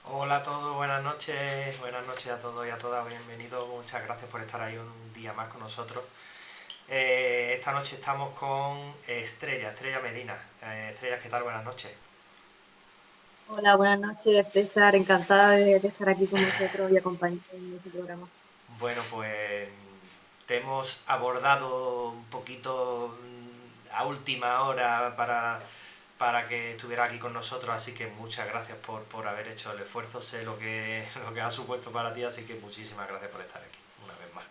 Hola a todos, buenas noches a todos y a todas, bienvenidos, muchas gracias por estar ahí un día más con nosotros. Esta noche estamos con Estrella Medina. Estrella, ¿qué tal? Buenas noches. Hola, buenas noches, César. Encantada de estar aquí con vosotros y acompañando en este programa. Bueno, pues te hemos abordado un poquito a última hora para que estuviera aquí con nosotros, así que muchas gracias por haber hecho el esfuerzo, sé lo que ha supuesto para ti, así que muchísimas gracias por estar aquí, una vez más.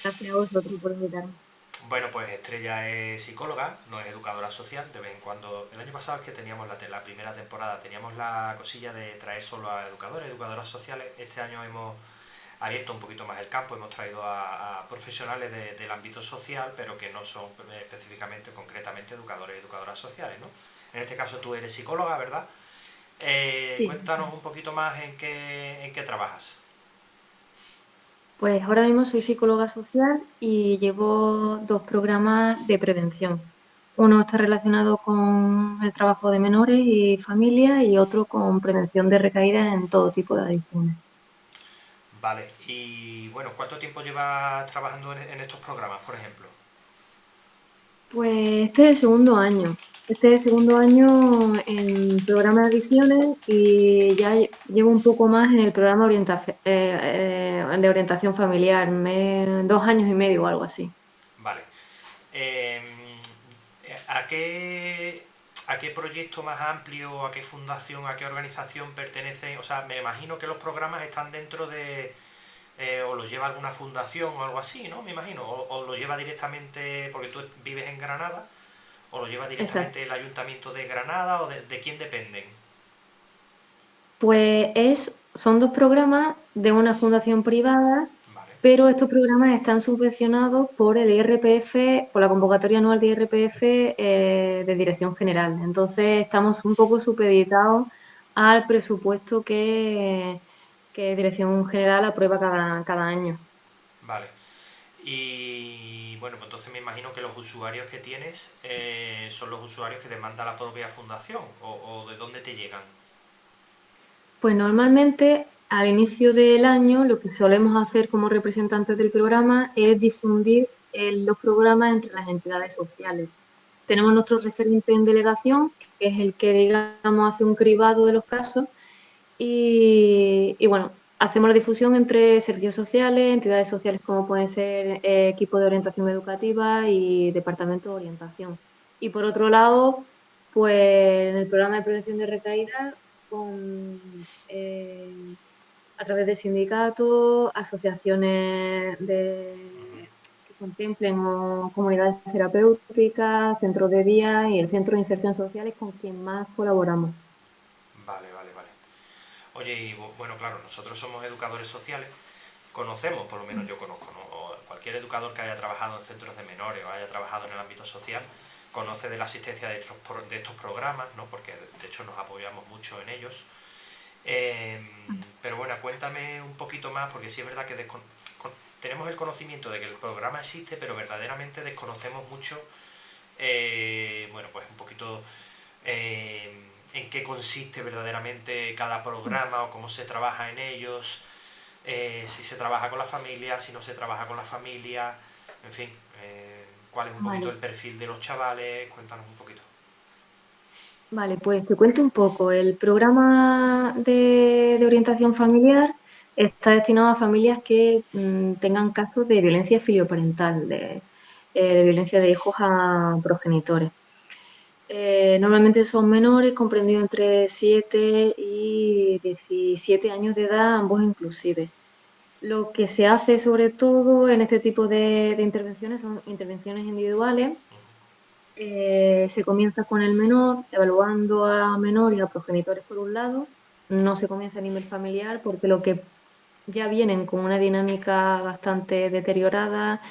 Gracias a vosotros por invitarme. Bueno, pues Estrella es psicóloga, no es educadora social. De vez en cuando, el año pasado es que teníamos la primera temporada, teníamos la cosilla de traer solo a educadores, educadoras sociales. Este año hemos abierto un poquito más el campo, hemos traído a profesionales del ámbito social, pero que no son específicamente, concretamente, educadores y educadoras sociales, ¿no? En este caso tú eres psicóloga, ¿verdad? Sí, Cuéntanos un poquito más en qué trabajas. pues ahora mismo soy psicóloga social y llevo dos programas de prevención. Uno está relacionado con el trabajo de menores y familias y otro con prevención de recaídas en todo tipo de adicciones. Vale, y bueno, ¿cuánto tiempo llevas trabajando en estos programas, por ejemplo? Pues este es el segundo año. Este es el segundo año en programa de adicciones y ya llevo un poco más en el programa de orientación familiar, 2 años y medio o algo así. Vale. Eh, ¿a qué proyecto más amplio, a qué fundación, a qué organización pertenecen? O sea, me imagino que los programas están dentro o los lleva alguna fundación o algo así, ¿no? Me imagino. O lo lleva directamente, porque tú vives en Granada, o lo lleva Exacto. directamente el Ayuntamiento de Granada, o de quién dependen. Pues son dos programas de una fundación privada, Vale, pero estos programas están subvencionados por el IRPF, por la convocatoria anual de IRPF de Dirección General. Entonces estamos un poco supeditados al presupuesto que Dirección General aprueba cada año. vale. Y bueno, pues entonces me imagino que los usuarios que tienes son los usuarios que demanda la propia fundación, o de dónde te llegan. Pues normalmente al inicio del año lo que solemos hacer como representantes del programa es difundir los programas entre las entidades sociales. Tenemos nuestro referente en delegación, que es el que, digamos, hace un cribado de los casos y bueno, hacemos la difusión entre servicios sociales, entidades sociales como pueden ser equipos de orientación educativa y departamento de orientación. Y por otro lado, pues en el programa de prevención de recaídas, a través de sindicatos, asociaciones que contemplen o comunidades terapéuticas, centros de día y el centro de inserción social es con quien más colaboramos. Vale, vale, vale. Oye, y bueno, claro, nosotros somos educadores sociales, conocemos, por lo menos yo conozco, ¿no? O cualquier educador que haya trabajado en centros de menores o haya trabajado en el ámbito social, conoce de la asistencia de estos programas, ¿no? Porque de hecho nos apoyamos mucho en ellos. Eh, pero bueno, cuéntame un poquito más, porque sí es verdad que tenemos el conocimiento de que el programa existe, pero verdaderamente desconocemos mucho, bueno, pues un poquito eh, en qué consiste verdaderamente cada programa o cómo se trabaja en ellos, si se trabaja con la familia, si no se trabaja con la familia, en fin, cuál es un poquito Vale. el perfil de los chavales, cuéntanos un poquito. Vale, pues te cuento un poco. El programa de orientación familiar está destinado a familias que tengan casos de violencia filioparental, de violencia de hijos a progenitores. Normalmente son menores comprendidos entre 7 y 17 años de edad, ambos inclusive. Lo que se hace sobre todo en este tipo de intervenciones son intervenciones individuales. Se comienza con el menor, evaluando a menor y a progenitores por un lado. No se comienza a nivel familiar porque lo que ya vienen con una dinámica bastante deteriorada,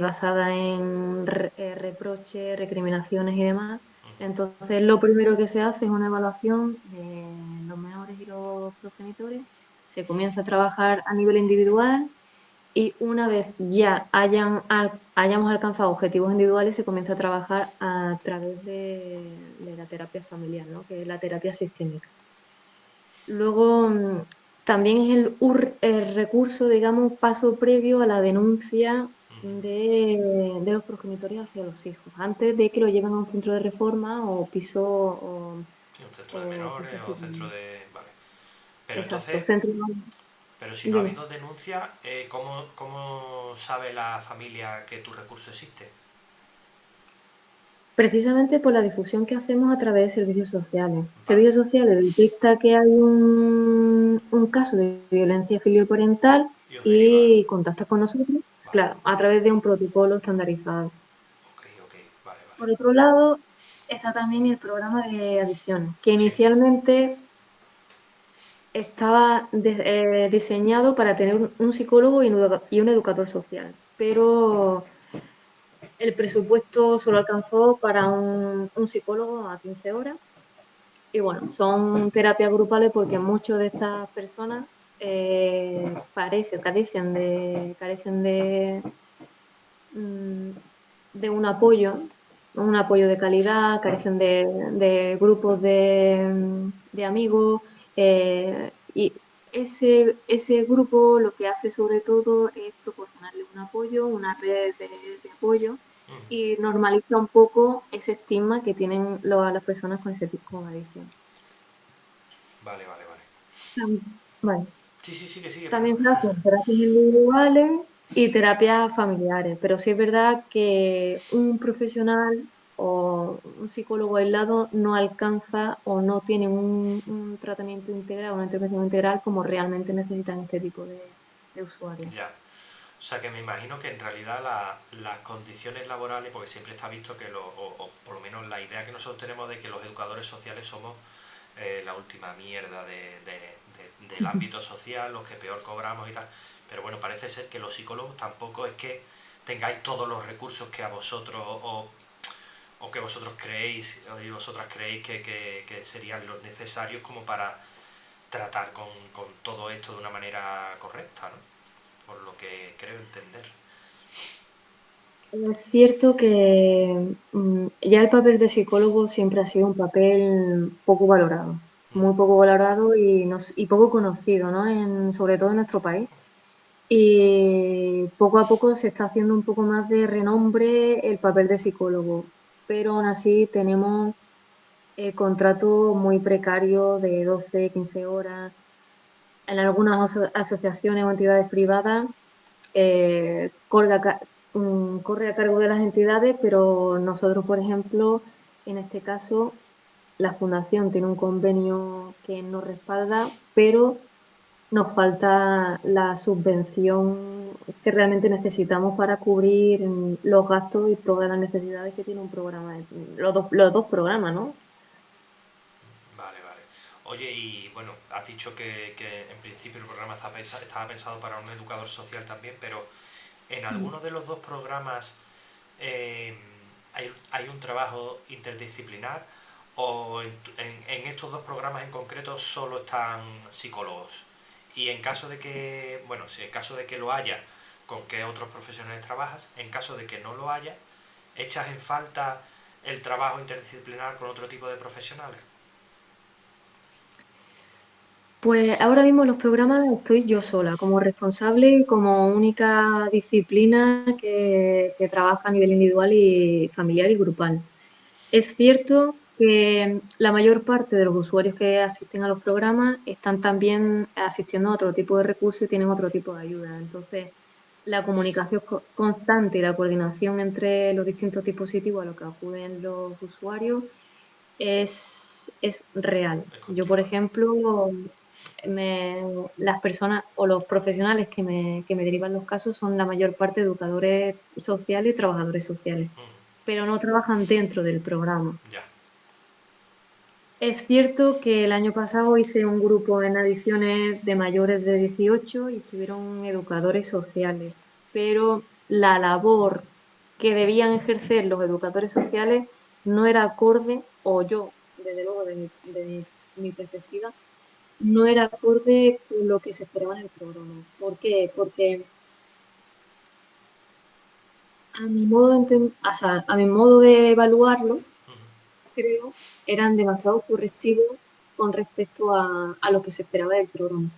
basada en reproches, recriminaciones y demás. Entonces, lo primero que se hace es una evaluación de los menores y los progenitores. Se comienza a trabajar a nivel individual y una vez ya hayamos alcanzado objetivos individuales, se comienza a trabajar a través de terapia familiar, ¿no? Que es la terapia sistémica. Luego, también es el recurso, digamos, paso previo a la denuncia de los progenitores hacia los hijos, antes de que lo lleven a un centro de reforma o piso Sí, un centro de menores o centro juzgado. de... Vale. Pero Exacto, entonces, centro. pero si no ha Dime. habido denuncia, ¿cómo sabe la familia que tu recurso existe? Precisamente por la difusión que hacemos a través de servicios sociales. Vale. Servicios sociales detecta que hay un caso de violencia filioparental Y os deriva. y contacta con nosotros, Vale. claro, a través de un protocolo estandarizado. Ok, ok. Vale, vale. Por otro lado, está también el programa de adicciones, que Sí. inicialmente estaba diseñado para tener un psicólogo y un educador social, pero el presupuesto solo alcanzó para un psicólogo a 15 horas. Y bueno, son terapias grupales porque muchas de estas personas carecen mm, de un apoyo de calidad, carecen de grupos de amigos, y ese grupo lo que hace sobre todo es proporcionarle un apoyo, una red de apoyo, y normaliza un poco ese estigma que tienen las personas con ese tipo de adicción. Vale, vale, vale. Vale. Sí, sí, sigue, sigue, También perdona. se hacen terapias individuales y terapias familiares, pero sí es verdad que un profesional o un psicólogo aislado no alcanza o no tiene un tratamiento integral, una intervención integral como realmente necesitan este tipo de usuarios. Ya. O sea que me imagino que en realidad las condiciones laborales, porque siempre está visto que, o por lo menos la idea que nosotros tenemos de que los educadores sociales somos la última mierda del ámbito social, los que peor cobramos y tal. Pero bueno, parece ser que los psicólogos tampoco es que tengáis todos los recursos que a vosotros o que vosotros creéis y vosotras creéis que serían los necesarios como para tratar con todo esto de una manera correcta, ¿no? Por lo que creo entender. Es cierto que ya el papel de psicólogo siempre ha sido un papel poco valorado, muy poco valorado y poco conocido, ¿no? Sobre todo en nuestro país. Y poco a poco se está haciendo un poco más de renombre el papel de psicólogo, pero aún así tenemos contratos muy precarios de 12, 15 horas. En algunas asociaciones o entidades privadas corre a cargo de las entidades, pero nosotros, por ejemplo, en este caso, la fundación tiene un convenio que nos respalda, pero nos falta la subvención que realmente necesitamos para cubrir los gastos y todas las necesidades que tiene un programa, los dos programas, ¿no? Vale, vale. Oye, y bueno, has dicho que en principio el programa estaba pensado para un educador social también, pero en alguno de los dos programas eh, hay un trabajo interdisciplinar o en estos dos programas en concreto solo están psicólogos. Y en caso de que, bueno, si en caso de que lo haya, ¿con qué otros profesionales trabajas? En caso de que no lo haya, ¿echas en falta el trabajo interdisciplinar con otro tipo de profesionales? Pues ahora mismo en los programas estoy yo sola, como responsable y como única disciplina que trabaja a nivel individual y familiar y grupal. Es cierto que la mayor parte de los usuarios que asisten a los programas están también asistiendo a otro tipo de recursos y tienen otro tipo de ayuda. Entonces, la comunicación constante y la coordinación entre los distintos dispositivos a los que acuden los usuarios es real. Es Yo, por continua, ¿no? ejemplo, las personas o los profesionales que me derivan los casos son la mayor parte educadores sociales y trabajadores sociales, pero no trabajan dentro del programa. Ya. Es cierto que el año pasado hice un grupo en adicciones de mayores de 18 y estuvieron educadores sociales, pero la labor que debían ejercer los educadores sociales no era acorde, o yo, desde luego de mi perspectiva, no era acorde con lo que se esperaba en el programa. ¿Por qué? Porque a mi modo de evaluarlo, creo, eran demasiado correctivos con respecto a lo que se esperaba del programa.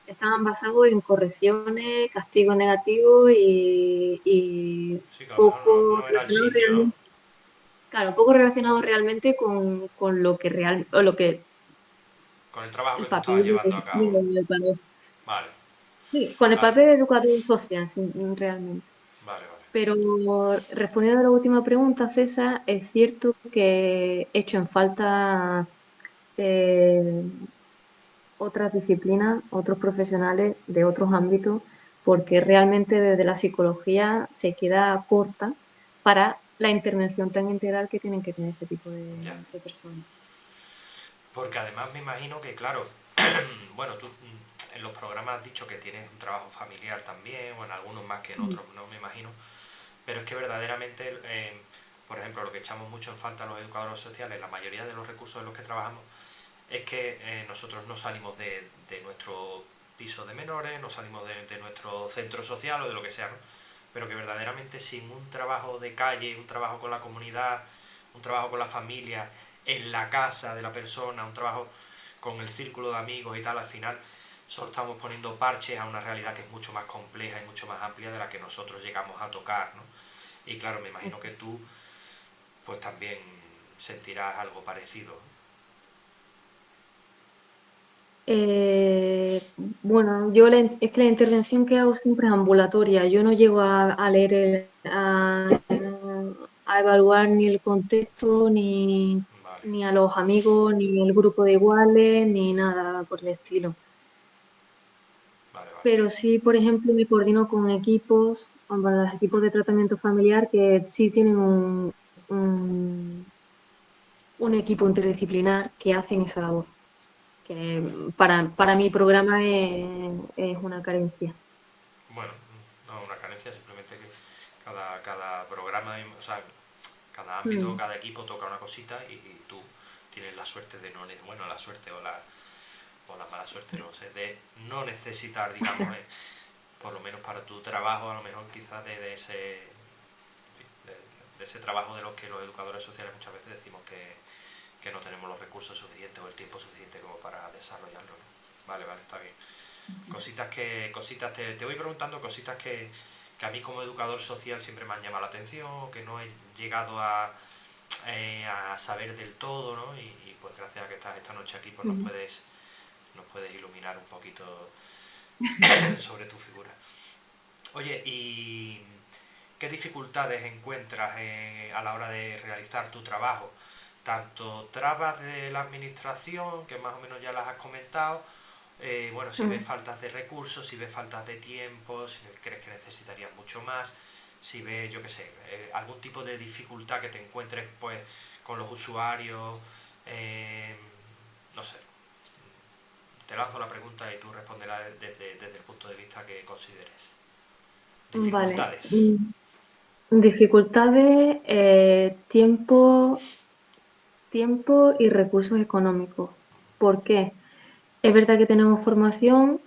Estaban basados en correcciones, castigos negativos y Sí, que a lo mejor poco no era el relacionados sitio, ¿no? realmente, claro, poco relacionados realmente con lo que o lo que Con el trabajo el que tú estabas papel llevando a cabo, ¿no? del educador. Vale, Sí, con el vale, papel de educador social, sí, realmente. vale, vale. Pero respondiendo a la última pregunta, César, es cierto que he hecho en falta eh, otras disciplinas, otros profesionales de otros ámbitos, porque realmente desde la psicología se queda corta para la intervención tan integral que tienen que tener este tipo Ya. de personas. Porque además me imagino que, claro, bueno, tú en los programas has dicho que tienes un trabajo familiar también, o en algunos más que en Mm, otros, no me imagino. Pero es que verdaderamente, por ejemplo, lo que echamos mucho en falta a los educadores sociales, la mayoría de los recursos en los que trabajamos, es que nosotros no salimos de nuestro piso de menores, no salimos de nuestro centro social o de lo que sea, ¿no? Pero que verdaderamente sin un trabajo de calle, un trabajo con la comunidad, un trabajo con la familia, en la casa de la persona, un trabajo con el círculo de amigos y tal, al final solo estamos poniendo parches a una realidad que es mucho más compleja y mucho más amplia de la que nosotros llegamos a tocar, ¿no? Y claro, me imagino así. que tú pues también sentirás algo parecido. Bueno, es que la intervención que hago siempre es ambulatoria. Yo no llego a leer, a evaluar ni el contexto, Vale, ni a los amigos, ni el grupo de iguales, ni nada por el estilo. vale, vale. Pero sí, por ejemplo, me coordino con equipos, con los equipos de tratamiento familiar que sí tienen un equipo interdisciplinar que hacen esa labor, que Vale. para mi programa es una carencia. Bueno, no una carencia, simplemente que cada programa, o sea, cada ámbito, Mm, cada equipo toca una cosita y tú tienes la suerte de no, bueno, la suerte o la mala suerte, no sé, de no necesitar, digamos, por lo menos para tu trabajo, a lo mejor quizás de ese, de ese trabajo de los que los educadores sociales muchas veces decimos que no tenemos los recursos suficientes o el tiempo suficiente como para desarrollarlo, ¿no? Vale, vale, está bien. sí. Cositas, te voy preguntando cositas que a mí como educador social siempre me han llamado la atención, que no he llegado a saber del todo, ¿no? Y pues gracias a que estás esta noche aquí, pues Ujú. nos puedes iluminar un poquito sobre tu figura. Oye, ¿y qué dificultades encuentras a la hora de realizar tu trabajo? Tanto trabas de la administración, que más o menos ya las has comentado, bueno, si ves Mm. faltas de recursos, si ves faltas de tiempo, si crees que necesitarías mucho más, si ves, yo qué sé, algún tipo de dificultad que te encuentres pues con los usuarios, eh, no sé, te lanzo la pregunta y tú responderás desde el punto de vista que consideres. Vale. Dificultades. Dificultades, tiempo y recursos económicos. ¿Por qué? Es verdad que tenemos formación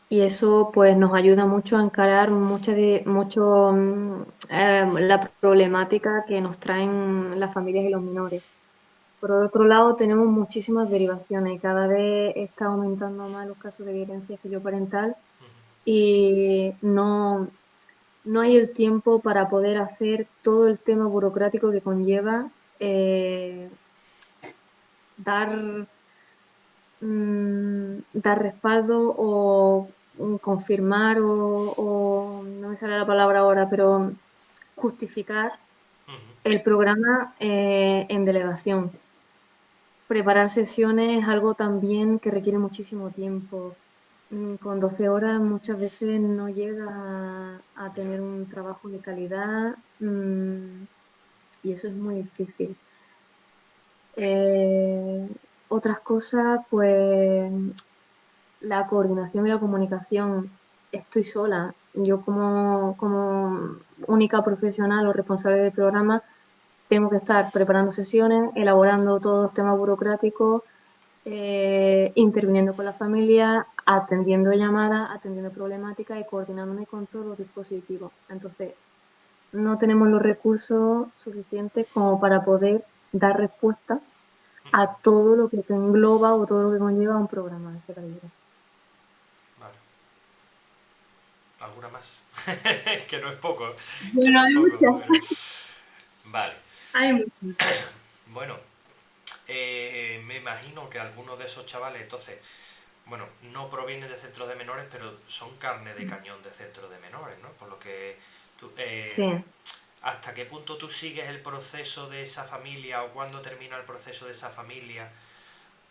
y eso pues nos ayuda mucho a encarar la problemática que nos traen las familias y los menores. Por otro lado, tenemos muchísimas derivaciones. Cada vez está aumentando más los casos de violencia filioparental y no hay el tiempo para poder hacer todo el tema burocrático que conlleva dar, dar respaldo o confirmar no me sale la palabra ahora, pero justificar el programa en delegación. Preparar sesiones es algo también que requiere muchísimo tiempo. Con 12 horas muchas veces no llega a Ya. tener un trabajo de calidad, y eso es muy difícil. Eh, Otras cosas, pues la coordinación y la comunicación. Estoy sola. Yo como única profesional o responsable del programa tengo que estar preparando sesiones, elaborando todos los temas burocráticos, interviniendo con la familia, atendiendo llamadas, atendiendo problemáticas y coordinándome con todos los dispositivos. Entonces, no tenemos los recursos suficientes como para poder dar respuesta a todo lo que engloba o todo lo que conlleva un programa de este calibre. Vale. ¿Alguna más? Que no es poco, que Bueno, no es hay poco, muchas. pero... Vale. Hay muchas. Bueno, me imagino que algunos de esos chavales, entonces, bueno, no provienen de centros de menores, pero son carne de cañón de centros de menores, ¿no? Por lo que tú, Sí. ¿hasta qué punto tú sigues el proceso de esa familia o cuándo termina el proceso de esa familia?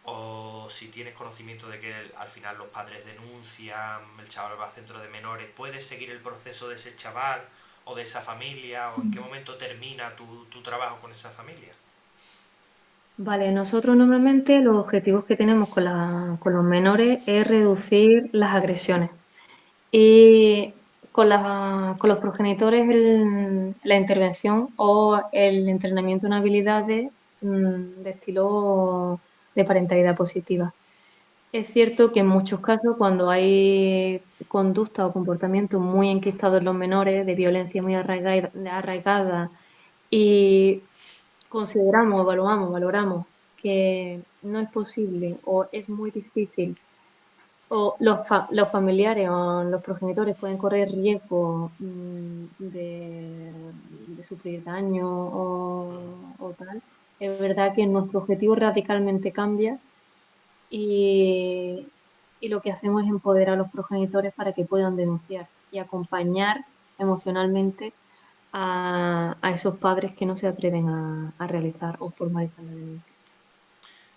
O si tienes conocimiento de que al final los padres denuncian, el chaval va a centro de menores, ¿puedes seguir el proceso de ese chaval o de esa familia? ¿O en qué momento termina tu trabajo con esa familia? Vale, nosotros normalmente los objetivos que tenemos con los menores es reducir las agresiones. Y con los progenitores la intervención o el entrenamiento en habilidades de estilo de parentalidad positiva. Es cierto que en muchos casos, cuando hay conducta o comportamientos muy enquistados en los menores, de violencia muy arraigada y consideramos, valoramos que no es posible o es muy difícil o los familiares o los progenitores pueden correr riesgo de sufrir daño o tal, es verdad que nuestro objetivo radicalmente cambia y, y lo que hacemos es empoderar a los progenitores para que puedan denunciar y acompañar emocionalmente a esos padres que no se atreven a realizar o formalizar la denuncia.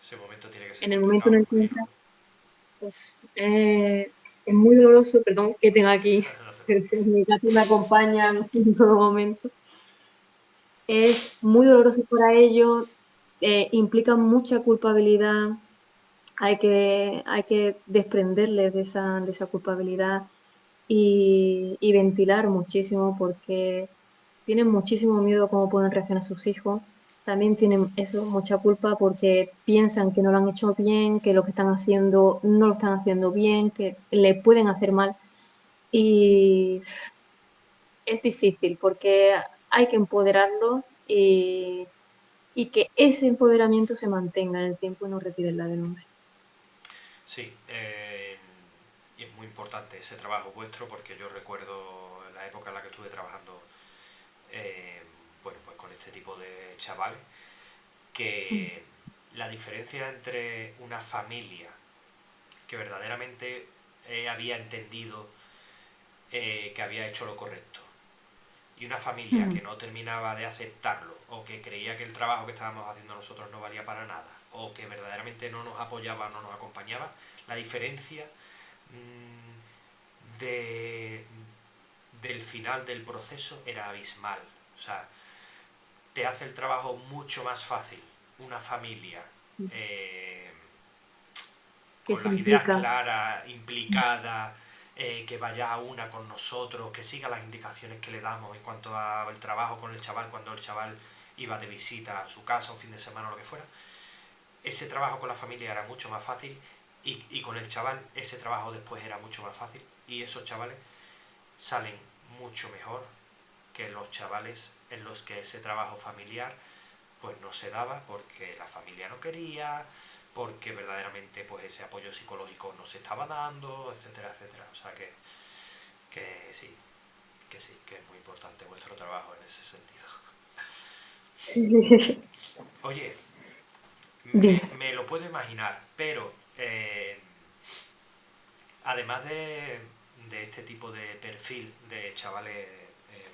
Ese momento tiene que ser En el momento en complicado, me el que imagino, entra, ¿no? pues, es muy doloroso, perdón, que tenga aquí, No te pero preocupes. mis gatos me acompañan en todo momento. Es muy doloroso para ellos, implica mucha culpabilidad, hay que desprenderles de esa culpabilidad y ventilar muchísimo porque tienen muchísimo miedo a cómo pueden reaccionar sus hijos. También tienen eso, mucha culpa porque piensan que no lo han hecho bien, que lo que están haciendo no lo están haciendo bien, que le pueden hacer mal. Y es difícil porque hay que empoderarlos y que ese empoderamiento se mantenga en el tiempo y no retiren la denuncia. Sí, y es muy importante ese trabajo vuestro porque yo recuerdo la época en la que estuve trabajando, eh, bueno, pues con este tipo de chavales, que la diferencia entre una familia que verdaderamente había entendido que había hecho lo correcto y una familia que no terminaba de aceptarlo o que creía que el trabajo que estábamos haciendo nosotros no valía para nada o que verdaderamente no nos apoyaba, no nos acompañaba, la diferencia de, del final del proceso era abismal. O sea, te hace el trabajo mucho más fácil una familia eh, ¿Qué con las ideas significa? claras, implicada, que vaya a una con nosotros, que siga las indicaciones que le damos en cuanto al trabajo con el chaval cuando el chaval iba de visita a su casa un fin de semana o lo que fuera. Ese trabajo con la familia era mucho más fácil y con el chaval ese trabajo después era mucho más fácil y esos chavales salen mucho mejor que los chavales en los que ese trabajo familiar pues no se daba porque la familia no quería, porque verdaderamente pues ese apoyo psicológico no se estaba dando, etcétera, etcétera. O sea que sí, que es muy importante vuestro trabajo en ese sentido. Oye, Dime. me lo puedo imaginar, pero además de este tipo de perfil de chavales,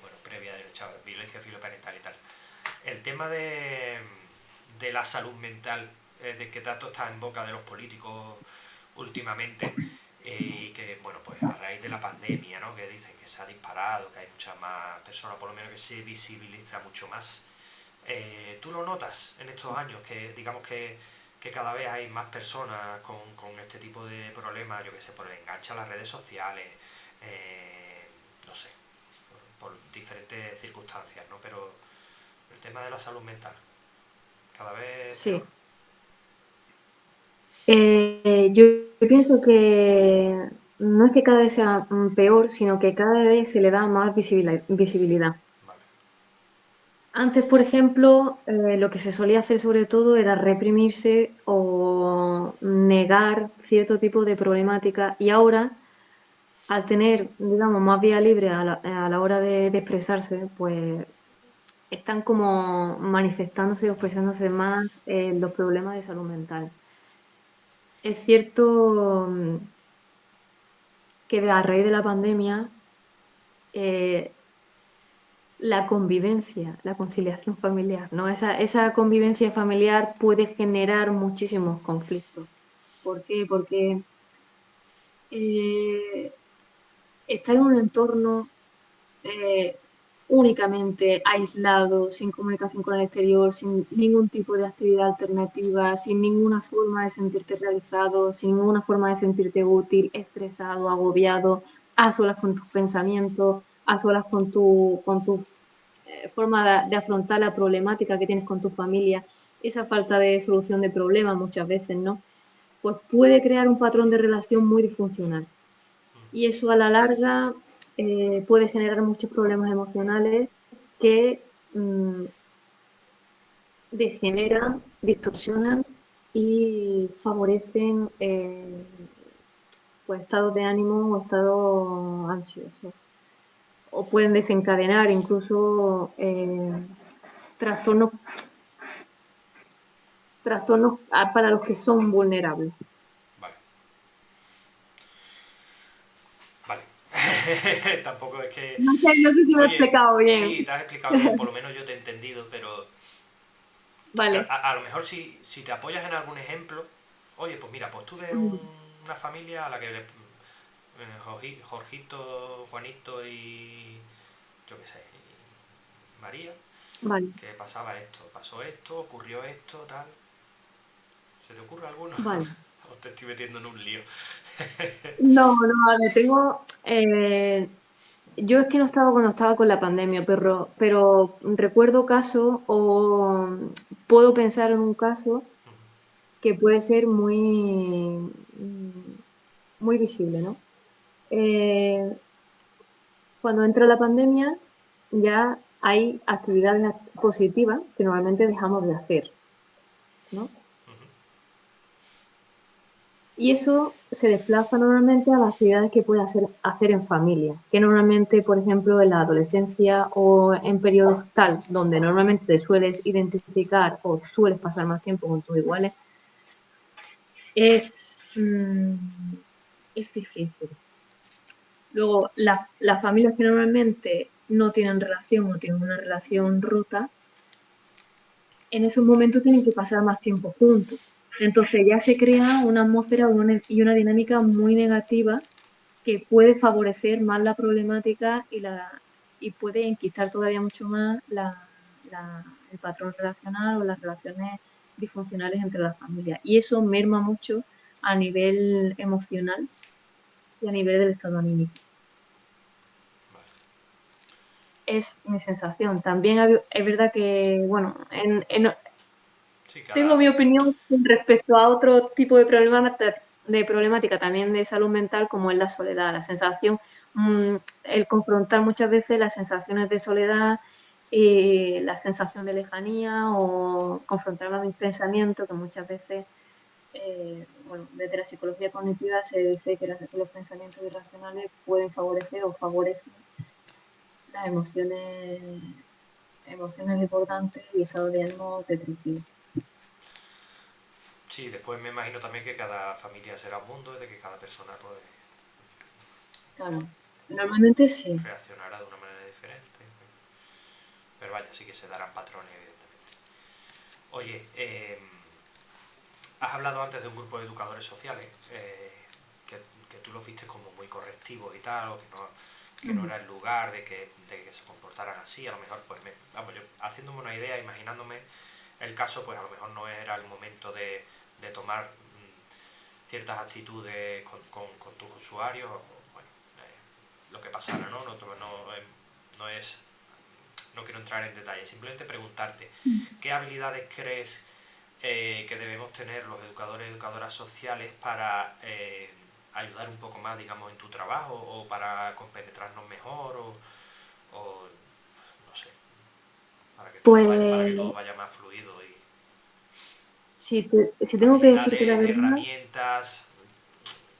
bueno, previa de violencia filoparental y tal, el tema de la salud mental, de que tanto está en boca de los políticos últimamente, y que, bueno, pues a raíz de la pandemia, ¿no? Que dicen que se ha disparado, que hay muchas más personas, por lo menos que se visibiliza mucho más. ¿Tú lo notas en estos años? Que digamos que cada vez hay más personas con este tipo de problemas, yo que sé, por el enganche a las redes sociales, no sé, por diferentes circunstancias, ¿no? Pero el tema de la salud mental, cada vez peor. Sí. Yo pienso que no es que cada vez sea peor, sino que cada vez se le da más visibilidad. Vale. Antes, por ejemplo, lo que se solía hacer sobre todo era reprimirse o negar cierto tipo de problemática y ahora, al tener, digamos, más vía libre a la hora de expresarse, pues están como manifestándose o expresándose más los problemas de salud mental. Es cierto que a raíz de la pandemia eh, la convivencia, la conciliación familiar, ¿no? Esa convivencia familiar puede generar muchísimos conflictos. ¿Por qué? Porque eh, estar en un entorno eh, únicamente aislado, sin comunicación con el exterior, sin ningún tipo de actividad alternativa, sin ninguna forma de sentirte realizado, sin ninguna forma de sentirte útil, estresado, agobiado, a solas con tus pensamientos, a solas con tu forma de afrontar la problemática que tienes con tu familia, esa falta de solución de problemas muchas veces, ¿no? Pues puede crear un patrón de relación muy disfuncional. Y eso a la larga puede generar muchos problemas emocionales que degeneran, distorsionan y favorecen pues estados de ánimo o estados ansiosos. O pueden desencadenar incluso trastornos, trastornos para los que son vulnerables. Vale. Vale. Tampoco es que... No sé si me he Oye, explicado bien. sí, te has explicado bien, por lo menos yo te he entendido, pero Vale. a lo mejor si te apoyas en algún ejemplo, oye, pues mira, pues tuve una familia a la que Jorgito, Juanito y yo qué sé, y María, Vale, que pasaba esto, pasó esto, ocurrió esto, tal. ¿Se te ocurre alguno? vale. O te estoy metiendo en un lío. No, no, a ver, tengo. Yo es que no estaba cuando estaba con la pandemia, pero recuerdo casos o puedo pensar en un caso que puede ser muy visible, ¿no? Eh, Cuando entra la pandemia, ya hay actividades positivas que normalmente dejamos de hacer, ¿no? Y eso se desplaza normalmente a las actividades que puedes hacer en familia, que normalmente, por ejemplo, en la adolescencia o en periodos tal, donde normalmente te sueles identificar o sueles pasar más tiempo con tus iguales, es, mm, es difícil. Luego, las familias que normalmente no tienen relación o tienen una relación rota, en esos momentos tienen que pasar más tiempo juntos. Entonces ya se crea una atmósfera y una dinámica muy negativa que puede favorecer más la problemática y puede enquistar todavía mucho más el patrón relacional o las relaciones disfuncionales entre las familias. Y eso merma mucho a nivel emocional y a nivel del estado anímico. Es mi sensación. También es verdad que, bueno, Sí, tengo mi opinión con respecto a otro tipo de problemática también de salud mental, como es la soledad, la sensación, el confrontar muchas veces las sensaciones de soledad, la sensación de lejanía o confrontar a mis pensamientos, que muchas veces, bueno, desde la psicología cognitiva se dice que los pensamientos irracionales pueden favorecer o favorecen las emociones importantes y estados de ánimo depresivos. sí, después me imagino también que cada familia será un mundo y de que cada persona pues, Claro, normalmente sí. reaccionará de una manera diferente. Pero vaya, sí que se darán patrones, evidentemente. Oye, has hablado antes de un grupo de educadores sociales que tú los viste como muy correctivos y tal, o que no era el lugar de que se comportaran así. A lo mejor, pues, vamos, yo haciéndome una idea, imaginándome el caso, pues a lo mejor no era el momento de tomar ciertas actitudes con tus usuarios, o, bueno, lo que pasara, ¿no? No es... No quiero entrar en detalle, simplemente preguntarte, ¿qué habilidades crees que debemos tener los educadores y educadoras sociales para ayudar un poco más, digamos, en tu trabajo o para compenetrarnos mejor o no sé? para que todo Pues vaya más fluido y si tengo que decirte la habilidades, verdad, herramientas,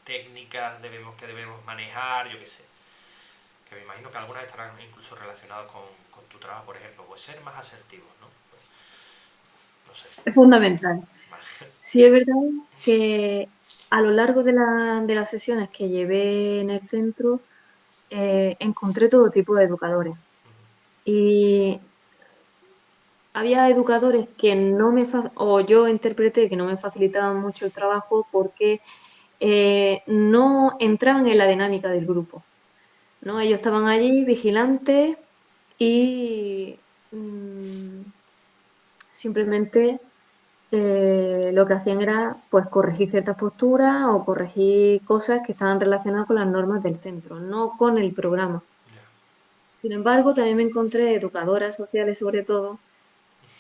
técnicas que debemos manejar, yo qué sé. Que me imagino que algunas estarán incluso relacionadas con tu trabajo, por ejemplo, pues ser más asertivos, ¿no? Pues, no sé. es fundamental. Vale. Sí es verdad que a lo largo de las sesiones que llevé en el centro, encontré todo tipo de educadores. Y había educadores que o yo interpreté que no me facilitaban mucho el trabajo porque no entraban en la dinámica del grupo, ¿no? Ellos estaban allí vigilantes y simplemente lo que hacían era pues corregir ciertas posturas o corregir cosas que estaban relacionadas con las normas del centro, no con el programa. Ya. Sin embargo, también me encontré educadoras sociales sobre todo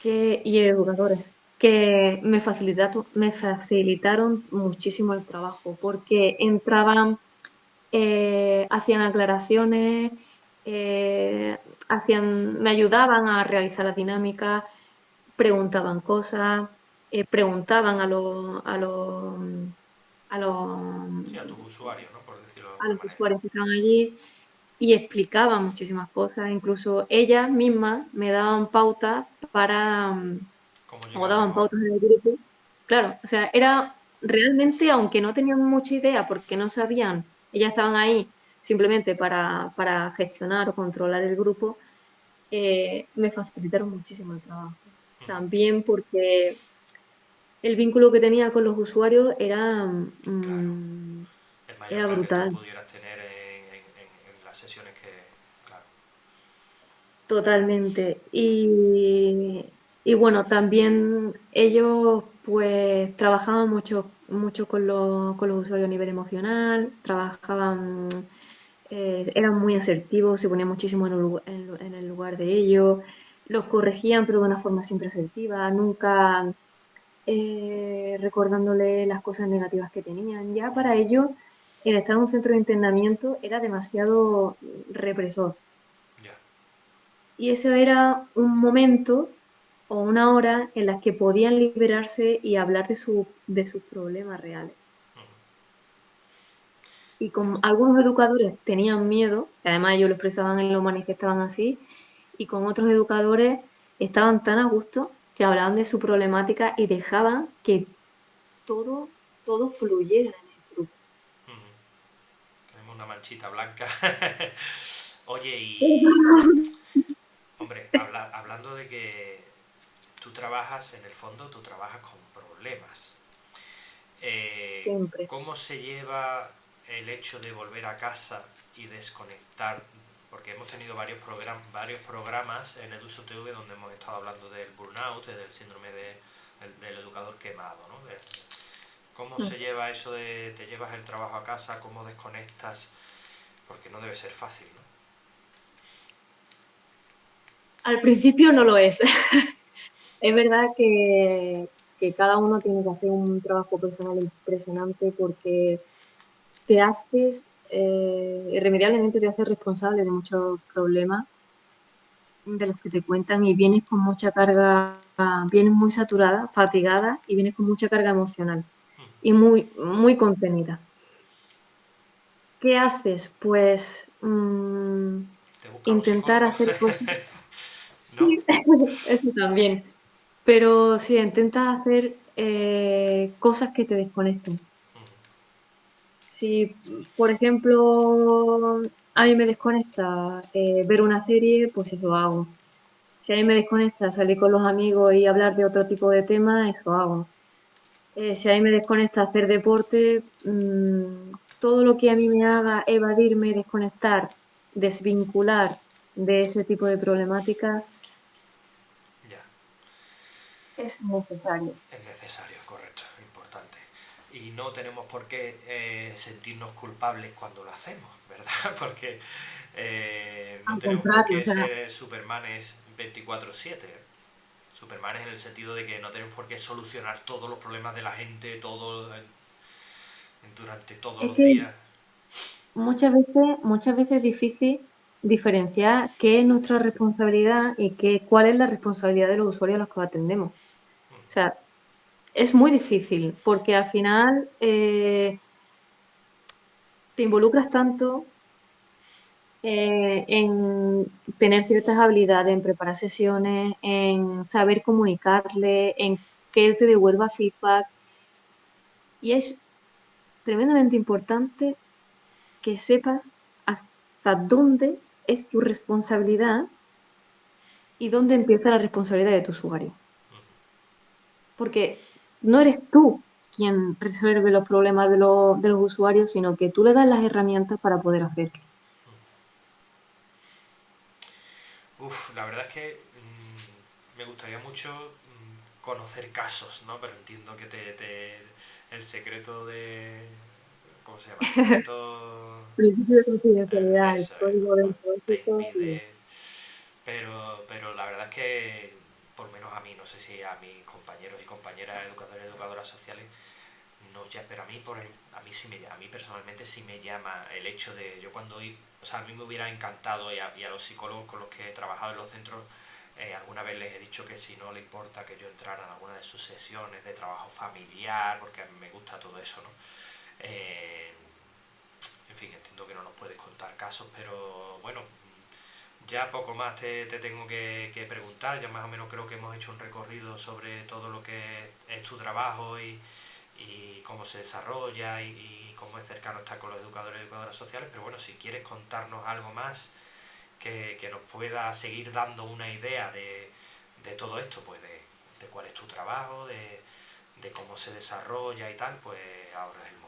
y educadores que me facilitaron muchísimo el trabajo porque entraban, hacían aclaraciones, eh, me ayudaban a realizar la dinámica, preguntaban cosas, preguntaban a los, Sí, a tus usuarios, ¿no? Por decirlo de a alguna los manera. usuarios que estaban allí y explicaban muchísimas cosas. Incluso ellas mismas me daban pautas Cómo o llegar daban mejor. pautas en el grupo. Claro, o sea, era realmente, aunque no tenían mucha idea porque no sabían, ellas estaban ahí simplemente para gestionar o controlar el grupo, me facilitaron muchísimo el trabajo. También porque el vínculo que tenía con los usuarios Claro. El mayor era que el que tú brutal, pudieras tener en las sesiones que... Claro. totalmente. Y bueno, también ellos pues trabajaban mucho con los usuarios a nivel emocional, eran muy asertivos, se ponían muchísimo en el lugar de ellos, los corregían pero de una forma siempre asertiva, nunca recordándole las cosas negativas que tenían. Ya para ellos, el estar en un centro de internamiento era demasiado represor. Ya. Y ese era un momento o una hora en las que podían liberarse y hablar de sus problemas reales. Y Ya. con algunos educadores tenían miedo, que además ellos lo expresaban y lo manifestaban así, y con otros educadores estaban tan a gusto que hablaban de su problemática y dejaban que todo, todo fluyera en el grupo. Tenemos una manchita blanca. Oye, y... Hombre, hablando de que tú trabajas, en el fondo, tú trabajas con problemas. Siempre. ¿Cómo se lleva el hecho de volver a casa y desconectar? Porque hemos tenido varios programas en EduSoTV donde hemos estado hablando del burnout, del síndrome del educador quemado, ¿no? ¿Cómo se lleva eso de te llevas el trabajo a casa? ¿Cómo desconectas? Porque no debe ser fácil, ¿no? Al principio no lo es. Es verdad que cada uno tiene que hacer un trabajo personal impresionante porque irremediablemente te haces responsable de muchos problemas de los que te cuentan y vienes con mucha carga, vienes muy saturada, fatigada y vienes con mucha carga emocional y muy contenida. ¿Qué haces? Pues ¿Te buscas un intentar psicólogo? hacer cosas. ¿No? Sí, eso también. Pero sí, intenta hacer cosas que te desconecten. Si, por ejemplo, a mí me desconecta ver una serie, pues eso hago. Si a mí me desconecta salir con los amigos y hablar de otro tipo de temas, eso hago. Si a mí me desconecta hacer deporte, todo lo que a mí me haga evadirme, desconectar, desvincular de ese tipo de problemáticas Ya. es necesario. Es necesario, correcto, importante. Y no tenemos por qué sentirnos culpables cuando lo hacemos, ¿verdad? Porque no Al tenemos por contrario, o qué sea, ser supermanes 24/7. Supermanes en el sentido de que no tenemos por qué solucionar todos los problemas de la gente durante todos es los que días. muchas veces es difícil, diferenciar qué es nuestra responsabilidad y cuál es la responsabilidad de los usuarios a los que atendemos. O sea, es muy difícil porque al final te involucras tanto en tener ciertas habilidades, en preparar sesiones, en saber comunicarle, en que él te devuelva feedback. Y es tremendamente importante que sepas hasta dónde es tu responsabilidad y dónde empieza la responsabilidad de tu usuario. Porque no eres tú quien resuelve los problemas de los usuarios, sino que tú le das las herramientas para poder hacerlo. La verdad es que me gustaría mucho conocer casos, ¿no? Pero entiendo que el secreto de... ¿Cómo se llama? El secreto... Principio de confidencialidad, el Eso es, código ¿no? Te deontológico, sí. impide... Pero la verdad es que, por lo menos a mí, no sé si a mis compañeros y compañeras educadores y educadoras sociales, no ya, pero a mí, a mí sí a mí personalmente sí me llama el hecho de, yo cuando, o sea, a mí me hubiera encantado y a los psicólogos con los que he trabajado en los centros, alguna vez les he dicho que si no le importa que yo entrara en alguna de sus sesiones de trabajo familiar, porque a mí me gusta todo eso, ¿no? En fin, entiendo que no nos puedes contar casos, pero bueno, ya poco más te tengo que preguntar, ya más o menos creo que hemos hecho un recorrido sobre todo lo que es tu trabajo y cómo se desarrolla y cómo es cercano estar con los educadores y educadoras sociales, pero bueno, si quieres contarnos algo más que nos pueda seguir dando una idea de todo esto, pues de cuál es tu trabajo, de cómo se desarrolla y tal, pues ahora es el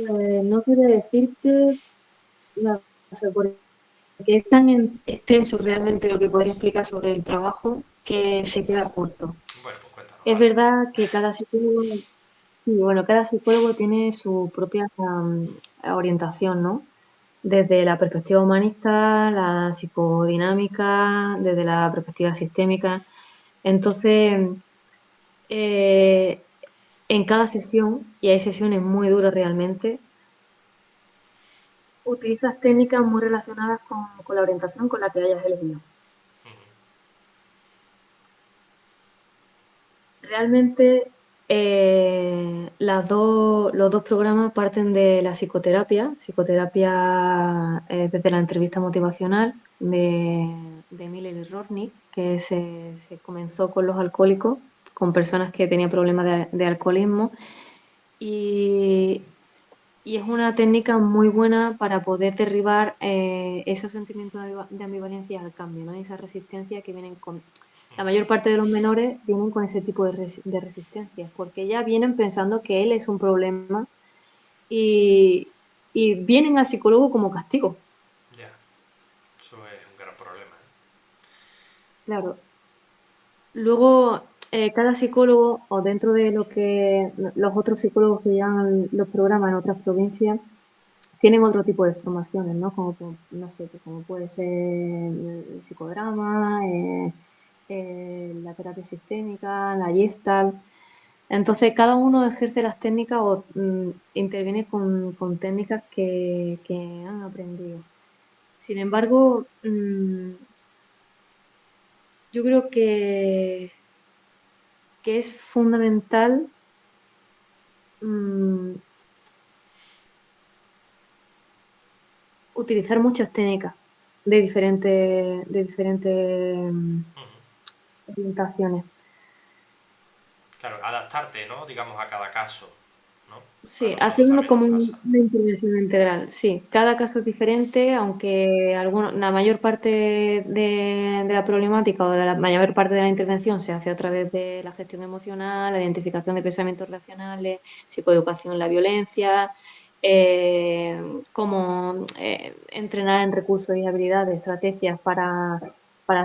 momento. No sé decirte, no sé, porque es tan extenso realmente lo que podría explicar sobre el trabajo que se queda corto. Bueno, pues cuéntanos, Es vale. verdad que cada psicólogo, sí, bueno, cada psicólogo tiene su propia orientación, ¿no? Desde la perspectiva humanista, la psicodinámica, desde la perspectiva sistémica. Entonces, eh, en cada sesión, y hay sesiones muy duras realmente, utilizas técnicas muy relacionadas con la orientación con la que hayas elegido. Realmente los dos programas parten de la psicoterapia desde la entrevista motivacional de Miller Rothnick, que se comenzó con los alcohólicos, con personas que tenían problemas de alcoholismo, y es una técnica muy buena para poder derribar esos sentimientos de ambivalencia al cambio, ¿no? Esa resistencia que vienen con... La mayor parte de los menores vienen con ese tipo de resistencias, porque ya vienen pensando que él es un problema y, vienen al psicólogo como castigo. Ya, eso es un gran problema. Claro. Luego, cada psicólogo, o dentro de lo que los otros psicólogos que llevan los programas en otras provincias, tienen otro tipo de formaciones, ¿no? Como, no sé, como puede ser el psicodrama, la terapia sistémica, la Gestalt. Entonces, cada uno ejerce las técnicas o interviene con técnicas que han aprendido. Sin embargo, yo creo que es fundamental mm, utilizar muchas técnicas de diferentes orientaciones. Claro, adaptarte, ¿no? Digamos, a cada caso, ¿no? A Sí, nosotros haciendo también nos como pasa. una intervención integral. Sí, cada caso es diferente, aunque la mayor parte de la problemática o de la mayor parte de la intervención se hace a través de la gestión emocional, la identificación de pensamientos racionales, psicoeducación en la violencia, cómo entrenar en recursos y habilidades, estrategias para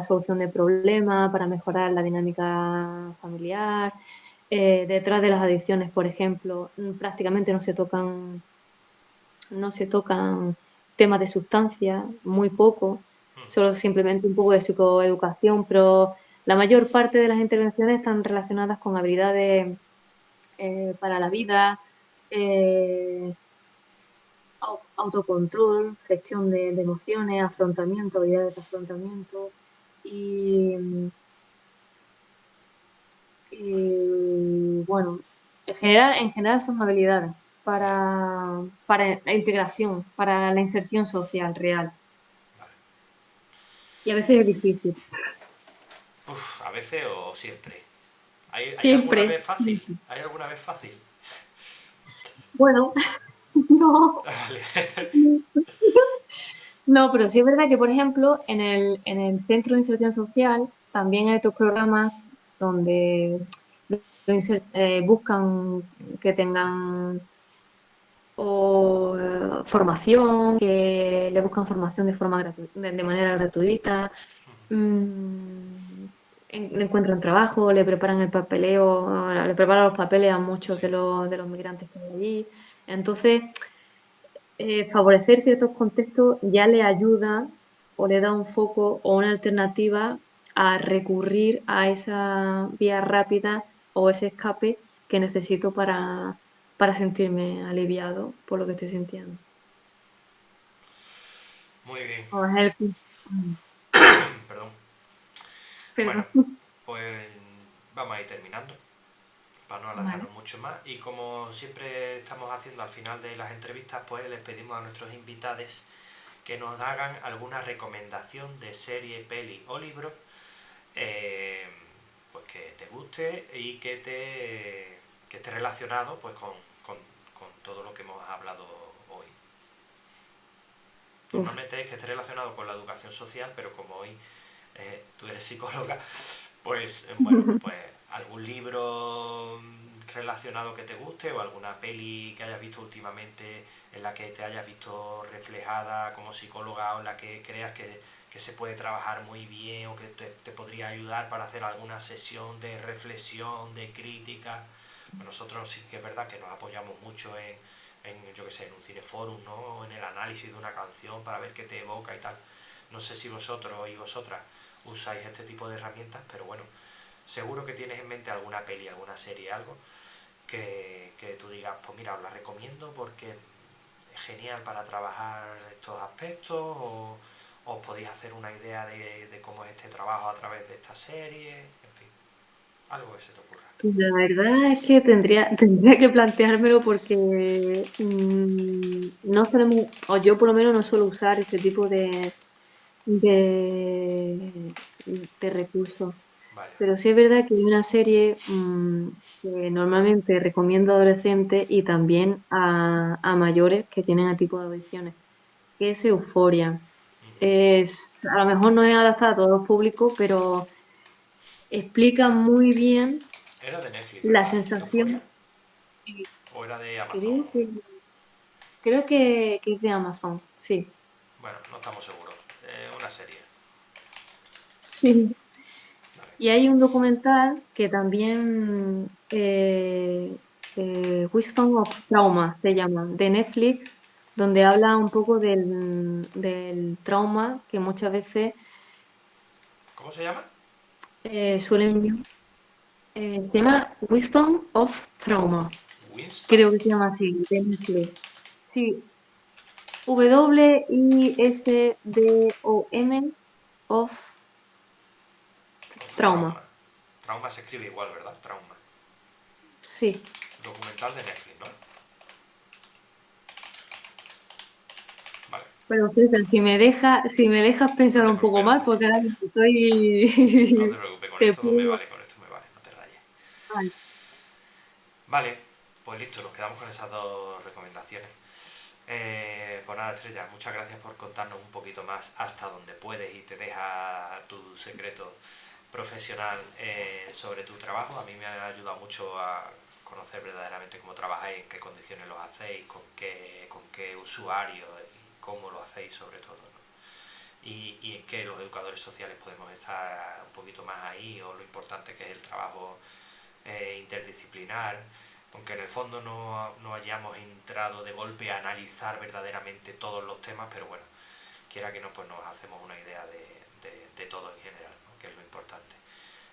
solución de problemas, para mejorar la dinámica familiar. Detrás de las adicciones, por ejemplo, prácticamente no se tocan temas de sustancia, muy poco, solo simplemente un poco de psicoeducación, pero la mayor parte de las intervenciones están relacionadas con habilidades para la vida, autocontrol, gestión de emociones, afrontamiento, habilidades de afrontamiento y, bueno, en general son habilidades para la integración, para la inserción social real. Vale. Y a veces es difícil. Uf, a veces o siempre. ¿Hay alguna Siempre, vez fácil? siempre. ¿Hay alguna vez fácil? Bueno, no. Vale. No, pero sí es verdad que, por ejemplo, en el Centro de Inserción Social también hay estos programas donde buscan que tengan formación, que le buscan formación de manera gratuita, mm, le encuentran trabajo, le preparan el papeleo, le preparan los papeles a muchos Sí. de los migrantes que hay allí. Entonces, favorecer ciertos contextos ya le ayuda o le da un foco o una alternativa a recurrir a esa vía rápida o ese escape que necesito para sentirme aliviado por lo que estoy sintiendo. Muy bien. O help. Perdón. Bueno, Perdón. pues vamos a ir terminando para no Vale. alargarnos mucho más. Y como siempre estamos haciendo al final de las entrevistas, pues les pedimos a nuestros invitados que nos hagan alguna recomendación de serie, peli o libro eh, pues que te guste y que esté relacionado pues con todo lo que hemos hablado hoy. Uf. Normalmente es que esté relacionado con la educación social, pero como hoy tú eres psicóloga, pues bueno, pues algún libro relacionado que te guste o alguna peli que hayas visto últimamente en la que te hayas visto reflejada como psicóloga o en la que creas que se puede trabajar muy bien o que te podría ayudar para hacer alguna sesión de reflexión, de crítica. Pues nosotros sí que es verdad que nos apoyamos mucho yo que sé, en un cineforum, ¿no? O en el análisis de una canción para ver qué te evoca y tal. No sé si vosotros y vosotras usáis este tipo de herramientas, pero bueno, seguro que tienes en mente alguna peli, alguna serie, algo que tú digas, pues mira, os la recomiendo porque es genial para trabajar estos aspectos o os podéis hacer una idea de cómo es este trabajo a través de esta serie, en fin, algo que se te ocurra. Pues la verdad es que tendría que planteármelo porque no solemos, o yo por lo menos no suelo usar este tipo de, de recursos. Vaya, Pero sí es verdad que hay una serie que normalmente recomiendo a adolescentes y también a mayores que tienen a tipo de adicciones, que es Euforia. A lo mejor no es adaptada a todos los públicos, pero explica muy bien era de Netflix, la ¿verdad? ¿Euforia? sensación. ¿O era de Amazon? Creo que, creo que es de Amazon, sí. Bueno, no estamos seguros. Una serie. Sí. Vale. Y hay un documental que también, Wisdom of Trauma se llama, de Netflix, donde habla un poco del trauma que muchas veces ¿Cómo se llama? suelen. Se llama Wisdom of Trauma, Winston. creo que se llama así, de Netflix. Sí, Wisdom of Of Trauma. Trauma. Trauma se escribe igual, ¿verdad? Trauma. Sí. Documental de Netflix, ¿no? Vale. Pero César, si me dejas No pensar te un poco preocupes, no más, te porque ahora preocupes. mismo No te estoy. preocupes, Te puedo. con esto me vale, no te rayes. Vale. Vale, pues listo, nos quedamos con esas dos recomendaciones. Pues nada, Estrella, muchas gracias por contarnos un poquito más hasta donde puedes y te deja tu secreto profesional sobre tu trabajo. A mí me ha ayudado mucho a conocer verdaderamente cómo trabajáis, en qué condiciones lo hacéis, con qué usuarios y cómo lo hacéis sobre todo, ¿no? Y en qué los educadores sociales podemos estar un poquito más ahí o lo importante que es el trabajo interdisciplinar, aunque en el fondo no hayamos entrado de golpe a analizar verdaderamente todos los temas, pero bueno, quiera que no, pues nos hacemos una idea de todo en general, ¿no? Que es lo importante.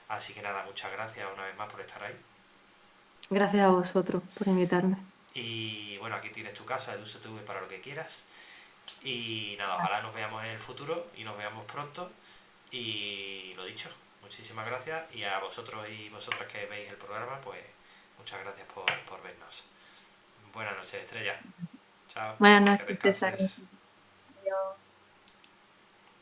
Así que nada, muchas gracias una vez más por estar ahí. Gracias a vosotros por invitarme. Y bueno, aquí tienes tu casa, EduSTV para lo que quieras. Y nada, ojalá nos veamos en el futuro y nos veamos pronto. Y lo dicho, muchísimas gracias. Y a vosotros y vosotras que veis el programa, pues muchas gracias por vernos. Buenas noches, Estrella. Chao, Buenas que noches, César. descanses.